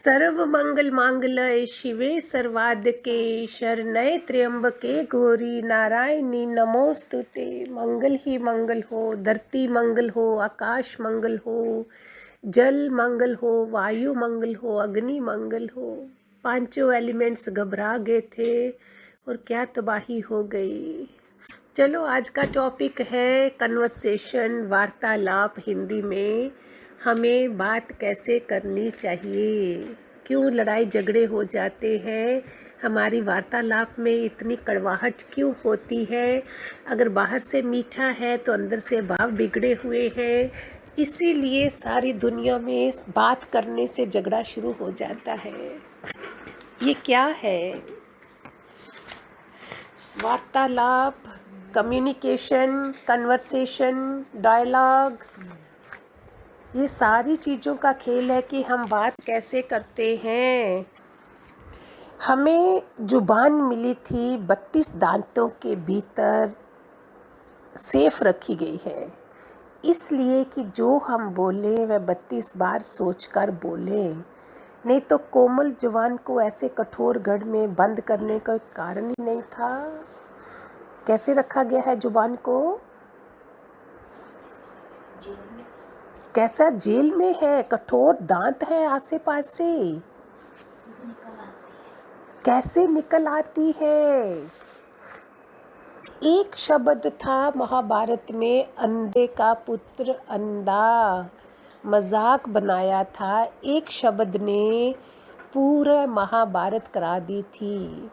सर्व मंगल मांगल्ये शिवे सर्वार्धके शरण्ये त्र्यंबके गौरी नारायणी नमोस्तुते। मंगल ही मंगल हो, धरती मंगल हो, आकाश मंगल हो, जल मंगल हो, वायु मंगल हो, अग्नि मंगल हो। पांचों एलिमेंट्स घबरा गए थे और क्या तबाही हो गई। चलो, आज का टॉपिक है कन्वर्सेशन, वार्तालाप। हिंदी में हमें बात कैसे करनी चाहिए, क्यों लड़ाई झगड़े हो जाते हैं, हमारी वार्तालाप में इतनी कड़वाहट क्यों होती है। अगर बाहर से मीठा है तो अंदर से भाव बिगड़े हुए हैं। इसीलिए सारी दुनिया में बात करने से झगड़ा शुरू हो जाता है। ये क्या है? वार्तालाप, कम्युनिकेशन, कन्वर्सेशन, डायलॉग, ये सारी चीज़ों का खेल है कि हम बात कैसे करते हैं। हमें जुबान मिली थी 32 दांतों के भीतर सेफ रखी गई है, इसलिए कि जो हम बोले वह 32 बार सोचकर बोले। नहीं तो कोमल जुबान को ऐसे कठोर गढ़ में बंद करने का कारण ही नहीं था। कैसे रखा गया है जुबान को? कैसा जेल में है, कठोर दांत है आसे पास से, कैसे निकल आती है। एक शब्द था महाभारत में, अंधे का पुत्र अंधा, मजाक बनाया था। एक शब्द ने पूरा महाभारत करा दी थी।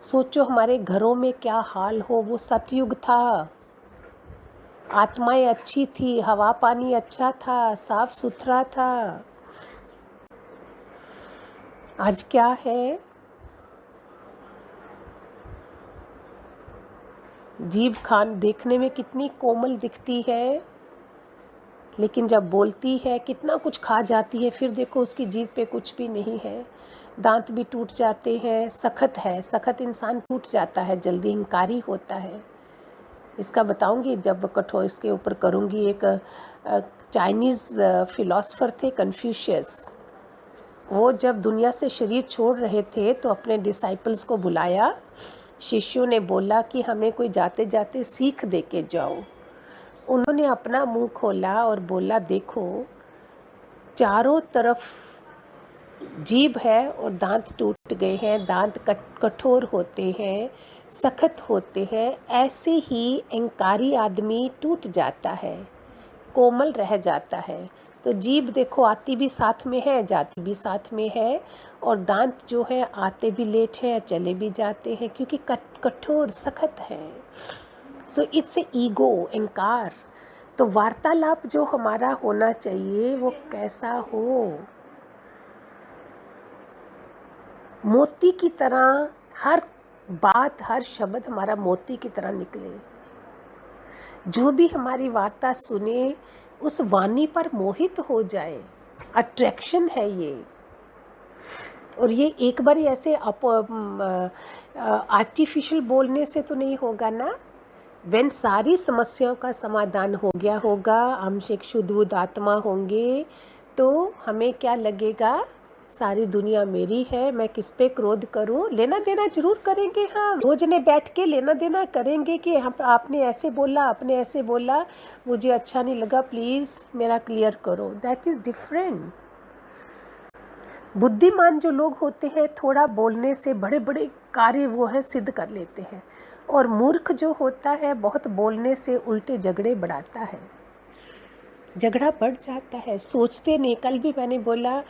सोचो हमारे घरों में क्या हाल हो। वो सतयुग था, आत्माएं अच्छी थी, हवा पानी अच्छा था, साफ सुथरा था। आज क्या है? जीभ खान देखने में कितनी कोमल दिखती है, लेकिन जब बोलती है कितना कुछ खा जाती है। फिर देखो उसकी जीभ पे कुछ भी नहीं है, दांत भी टूट जाते हैं। सख्त है, सख्त इंसान टूट जाता है जल्दी, इंकारी होता है। इसका बताऊंगी जब कठोर इसके ऊपर करूंगी। एक चाइनीज़ फिलोसफर थे कन्फ्यूशियस। वो जब दुनिया से शरीर छोड़ रहे थे तो अपने डिसाइपल्स को बुलाया। शिष्यों ने बोला कि हमें कोई जाते जाते सीख दे के जाओ। उन्होंने अपना मुंह खोला और बोला, देखो चारों तरफ जीभ है और दांत टूट गए हैं, दांत कठोर होते हैं, सख्त होते हैं। ऐसे ही अहंकारी आदमी टूट जाता है, कोमल रह जाता है। तो जीभ देखो आती भी साथ में है, जाती भी साथ में है, और दांत जो है आते भी लेट हैं, चले भी जाते हैं, क्योंकि कठोर सख्त है। सो इट्स ए ईगो, अहंकार। तो वार्तालाप जो हमारा होना चाहिए वो कैसा हो? मोती की तरह, हर बात हर शब्द हमारा मोती की तरह निकले। जो भी हमारी वार्ता सुने उस वाणी पर मोहित हो जाए। अट्रैक्शन है ये। और ये एक बार ऐसे आर्टिफिशियल बोलने से तो नहीं होगा ना। when सारी समस्याओं का समाधान हो गया होगा, हम एक शुद्ध बुद्ध आत्मा होंगे, तो हमें क्या लगेगा? सारी दुनिया मेरी है, मैं किस पे क्रोध करूं? लेना देना जरूर करेंगे हम, दो जने बैठ के लेना देना करेंगे कि आपने ऐसे बोला, आपने ऐसे बोला, मुझे अच्छा नहीं लगा, प्लीज़ मेरा क्लियर करो। That is different. बुद्धिमान जो लोग होते हैं थोड़ा बोलने से बड़े बड़े कार्य वो है सिद्ध कर लेते हैं, और मूर्ख जो होता है बहुत बोलने से उल्टे झगड़े बढ़ाता है, झगड़ा बढ़ जाता है। सोचते नहीं। कल भी मैंने बोला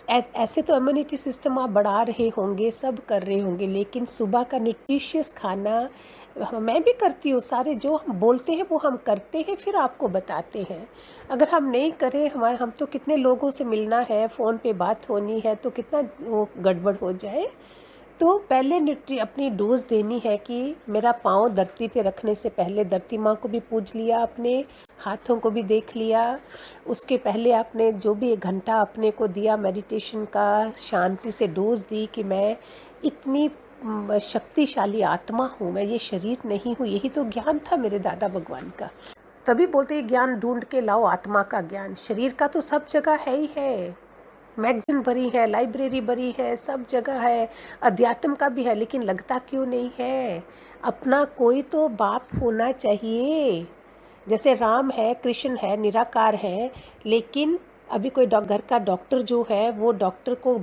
ऐसे तो इम्यूनिटी सिस्टम आप बढ़ा रहे होंगे, सब कर रहे होंगे, लेकिन सुबह का न्यूट्रिशियस खाना मैं भी करती हूँ। सारे जो हम बोलते हैं वो हम करते हैं, फिर आपको बताते हैं। अगर हम नहीं करें, हम तो कितने लोगों से मिलना है, फ़ोन पे बात होनी है, तो कितना वो गड़बड़ हो जाए। तो पहले अपनी डोज देनी है कि मेरा पाँव धरती पे रखने से पहले धरती माँ को भी पूज लिया, अपने हाथों को भी देख लिया। उसके पहले आपने जो भी 1 घंटा अपने को दिया मेडिटेशन का, शांति से डोज दी कि मैं इतनी शक्तिशाली आत्मा हूँ, मैं ये शरीर नहीं हूँ। यही तो ज्ञान था मेरे दादा भगवान का। तभी बोलते हैं ज्ञान ढूंढ के लाओ, आत्मा का ज्ञान। शरीर का तो सब जगह है ही है। मैगज़ीन भरी है, लाइब्रेरी भरी है, सब जगह है, अध्यात्म का भी है, लेकिन लगता क्यों नहीं है? अपना कोई तो बाप होना चाहिए। जैसे राम है, कृष्ण है, निराकार है, लेकिन अभी कोई घर का डॉक्टर जो है वो डॉक्टर को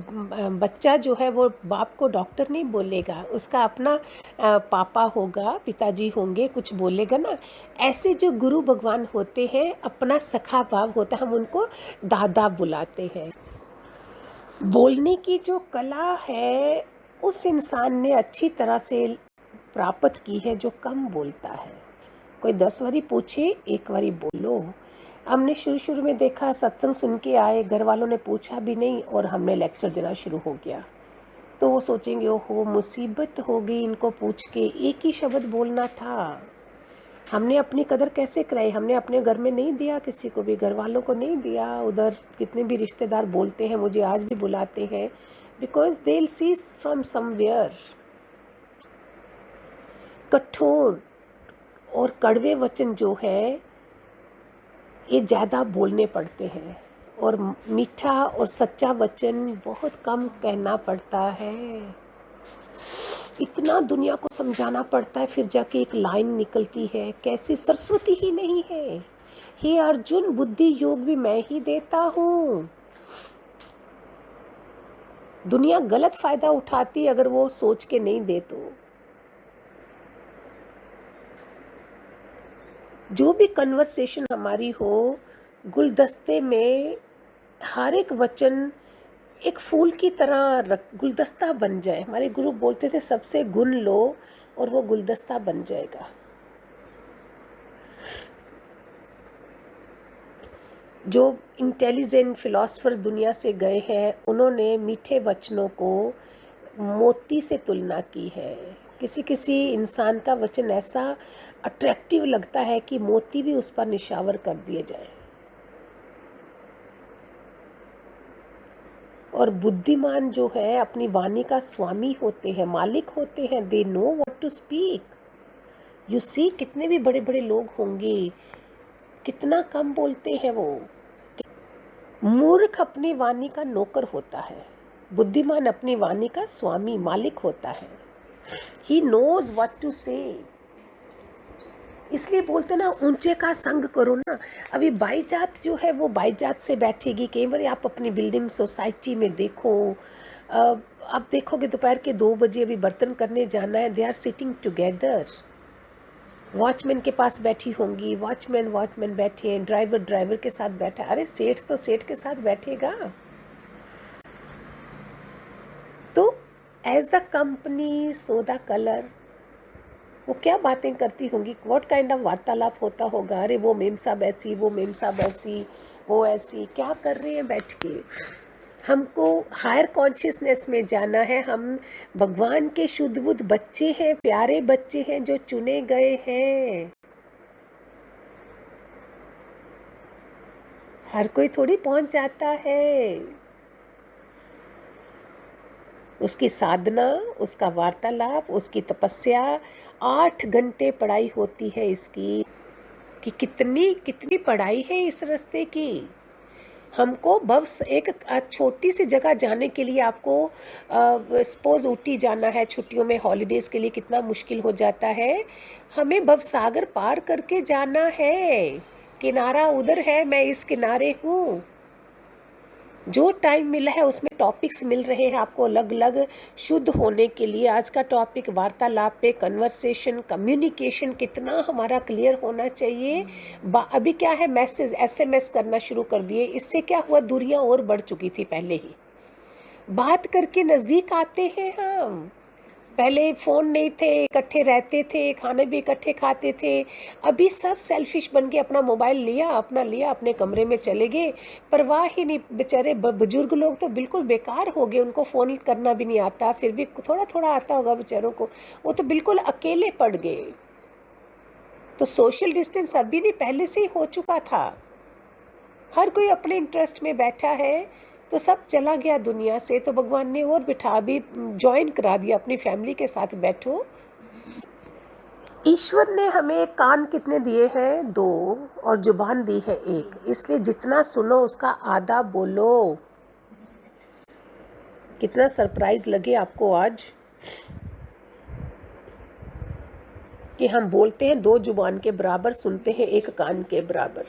बच्चा जो है वो बाप को डॉक्टर नहीं बोलेगा, उसका अपना पापा होगा, पिताजी होंगे, कुछ बोलेगा ना। ऐसे जो गुरु भगवान होते हैं अपना सखा भाव होता है, हम उनको दादा बुलाते हैं। बोलने की जो कला है उस इंसान ने अच्छी तरह से प्राप्त की है जो कम बोलता है। कोई 10 बारी पूछे, एक बारी बोलो। हमने शुरू में देखा, सत्संग सुन के आए, घर वालों ने पूछा भी नहीं और हमने लेक्चर देना शुरू हो गया, तो वो सोचेंगे ओहो मुसीबत हो गई, इनको पूछ के एक ही शब्द बोलना था। हमने अपनी कदर कैसे कराई? हमने अपने घर में नहीं दिया, किसी को भी, घर वालों को नहीं दिया। उधर कितने भी रिश्तेदार बोलते हैं, मुझे आज भी बुलाते हैं, because they will see from somewhere. कठोर और कड़वे वचन जो है ये ज़्यादा बोलने पड़ते हैं, और मीठा और सच्चा वचन बहुत कम कहना पड़ता है। इतना दुनिया को समझाना पड़ता है, फिर जाके एक लाइन निकलती है, कैसी सरस्वती ही नहीं है। हे अर्जुन, बुद्धि योग भी मैं ही देता हूँ। दुनिया गलत फायदा उठाती अगर वो सोच के नहीं दे तो। जो भी कन्वर्सेशन हमारी हो, गुलदस्ते में हर एक वचन एक फूल की तरह गुलदस्ता बन जाए। हमारे गुरु बोलते थे सबसे गुण लो और वो गुलदस्ता बन जाएगा। जो इंटेलिजेंट फिलोसफर्स दुनिया से गए हैं उन्होंने मीठे वचनों को मोती से तुलना की है। किसी किसी इंसान का वचन ऐसा अट्रैक्टिव लगता है कि मोती भी उस पर निशावर कर दिए जाए। और बुद्धिमान जो है अपनी वाणी का स्वामी होते हैं, मालिक होते हैं। They know what to speak. You see, कितने भी बड़े बड़े लोग होंगे, कितना कम बोलते हैं वो। मूर्ख अपनी वाणी का नौकर होता है, बुद्धिमान अपनी वाणी का स्वामी मालिक होता है। ही नोज व्हाट टू से। इसलिए बोलते ना, ऊंचे का संग करो ना। अभी बाईजात जो है वो बाईजात से बैठेगी। कई बार आप अपनी बिल्डिंग सोसाइटी में देखो, आप देखोगे दोपहर के 2 बजे अभी बर्तन करने जाना है, they are sitting together. Watchman के पास बैठी होंगी, वॉचमैन बैठे हैं, ड्राइवर के साथ बैठा। अरे सेठ तो सेठ के साथ बैठेगा। तो as the company so the colour. वो क्या बातें करती होंगी, व्हाट काइंड ऑफ वार्तालाप होता होगा। अरे वो मेम साहब ऐसी, वो मेम साहब ऐसी, वो ऐसी, क्या कर रहे हैं बैठ के। हमको हायर कॉन्शियसनेस में जाना है। हम भगवान के शुद्ध बुद्ध बच्चे हैं, प्यारे बच्चे हैं जो चुने गए हैं। हर कोई थोड़ी पहुंच जाता है। उसकी साधना, उसका वार्तालाप, उसकी तपस्या, 8 घंटे पढ़ाई होती है इसकी। कि कितनी कितनी पढ़ाई है इस रास्ते की। हमको बस एक छोटी सी जगह जाने के लिए आपको सपोज ऊटी जाना है छुट्टियों में, हॉलीडेज़ के लिए कितना मुश्किल हो जाता है। हमें भवसागर पार करके जाना है। किनारा उधर है, मैं इस किनारे हूँ। जो टाइम मिला है उसमें टॉपिक्स मिल रहे हैं आपको अलग अलग शुद्ध होने के लिए। आज का टॉपिक वार्तालाप पे, कन्वर्सेशन, कम्युनिकेशन कितना हमारा क्लियर होना चाहिए। अभी क्या है, मैसेज SMS करना शुरू कर दिए। इससे क्या हुआ, दूरियां और बढ़ चुकी थी। पहले ही बात करके नज़दीक आते हैं हम। पहले फ़ोन नहीं थे, इकट्ठे रहते थे, खाने भी इकट्ठे खाते थे। अभी सब सेल्फिश बन के अपना मोबाइल लिया, अपने कमरे में चले गए। परवाह ही नहीं। बेचारे बुजुर्ग लोग तो बिल्कुल बेकार हो गए, उनको फ़ोन करना भी नहीं आता, फिर भी थोड़ा थोड़ा आता होगा बेचारों को। वो तो बिल्कुल अकेले पड़ गए। तो सोशल डिस्टेंस अभी नहीं, पहले से ही हो चुका था। हर कोई अपने इंटरेस्ट में बैठा है, तो सब चला गया दुनिया से। तो भगवान ने और बिठा, अभी ज्वाइन करा दिया, अपनी फैमिली के साथ बैठो। ईश्वर ने हमें कान कितने दिए हैं, 2, और जुबान दी है 1। इसलिए जितना सुनो उसका आधा बोलो। कितना सरप्राइज लगे आपको आज कि हम बोलते हैं 2 जुबान के बराबर, सुनते हैं 1 कान के बराबर।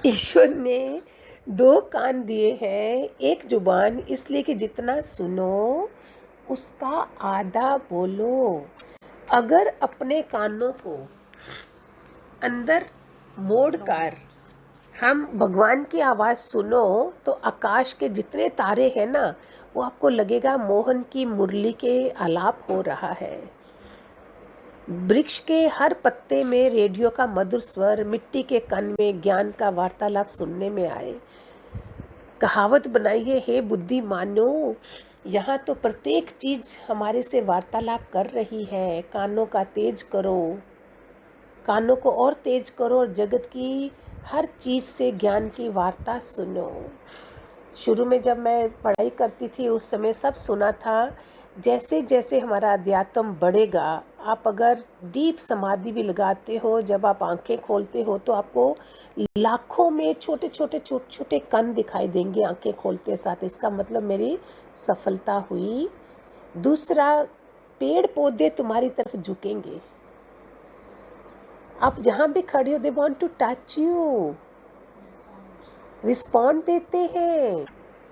ईश्वर ने 2 कान दिए हैं, 1 जुबान, इसलिए कि जितना सुनो उसका आधा बोलो। अगर अपने कानों को अंदर मोड़कर हम भगवान की आवाज़ सुनो तो आकाश के जितने तारे हैं ना, वो आपको लगेगा मोहन की मुरली के आलाप हो रहा है। वृक्ष के हर पत्ते में रेडियो का मधुर स्वर, मिट्टी के कण में ज्ञान का वार्तालाप सुनने में आए। कहावत बनाइए, हे बुद्धिमानो, यहाँ तो प्रत्येक चीज़ हमारे से वार्तालाप कर रही है। कानों का तेज करो, कानों को और तेज करो और जगत की हर चीज़ से ज्ञान की वार्ता सुनो। शुरू में जब मैं पढ़ाई करती थी उस समय सब सुना था। जैसे जैसे हमारा अध्यात्म बढ़ेगा, आप अगर डीप समाधि भी लगाते हो, जब आप आंखें खोलते हो तो आपको लाखों में छोटे छोटे छोटे छोटे कण दिखाई देंगे आंखें खोलते साथ। इसका मतलब मेरी सफलता हुई। दूसरा, पेड़ पौधे तुम्हारी तरफ झुकेंगे। आप जहाँ भी खड़े हो, they want to touch you, respond देते हैं।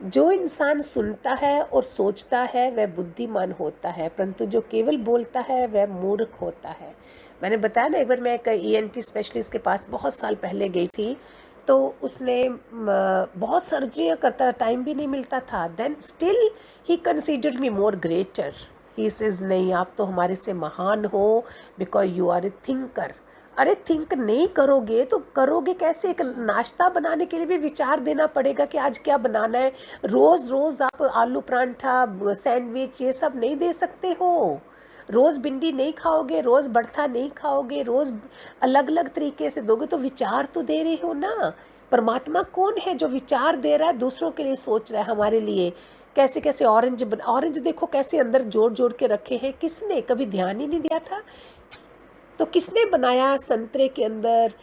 जो इंसान सुनता है और सोचता है वह बुद्धिमान होता है, परंतु जो केवल बोलता है वह मूर्ख होता है। मैंने बताया ना, एक बार मैं एक ENT स्पेशलिस्ट के पास बहुत साल पहले गई थी, तो उसने बहुत सर्जरियाँ करता, टाइम भी नहीं मिलता था। Then still he considered me more greater. He says, नहीं आप तो हमारे से महान हो, because you are a thinker. अरे थिंक नहीं करोगे तो करोगे कैसे? एक नाश्ता बनाने के लिए भी विचार देना पड़ेगा कि आज क्या बनाना है। रोज़ रोज़ आप आलू परांठा, सैंडविच ये सब नहीं दे सकते हो। रोज़ भिंडी नहीं खाओगे, रोज़ भरता नहीं खाओगे, रोज़ अलग अलग तरीके से दोगे तो विचार तो दे रहे हो ना। परमात्मा कौन है? जो विचार दे रहा है, दूसरों के लिए सोच रहा है, हमारे लिए। कैसे कैसे ऑरेंज देखो कैसे अंदर जोड़ जोड़ के रखे हैं। किसने? कभी ध्यान ही नहीं दिया था। तो किसने बनाया? संतरे के अंदर,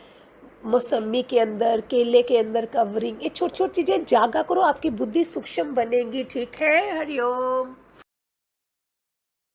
मौसमी के अंदर, केले के अंदर कवरिंग। ये छोटी छोटी चीज़ें जागा करो, आपकी बुद्धि सूक्ष्म बनेगी। ठीक है, हरिओम।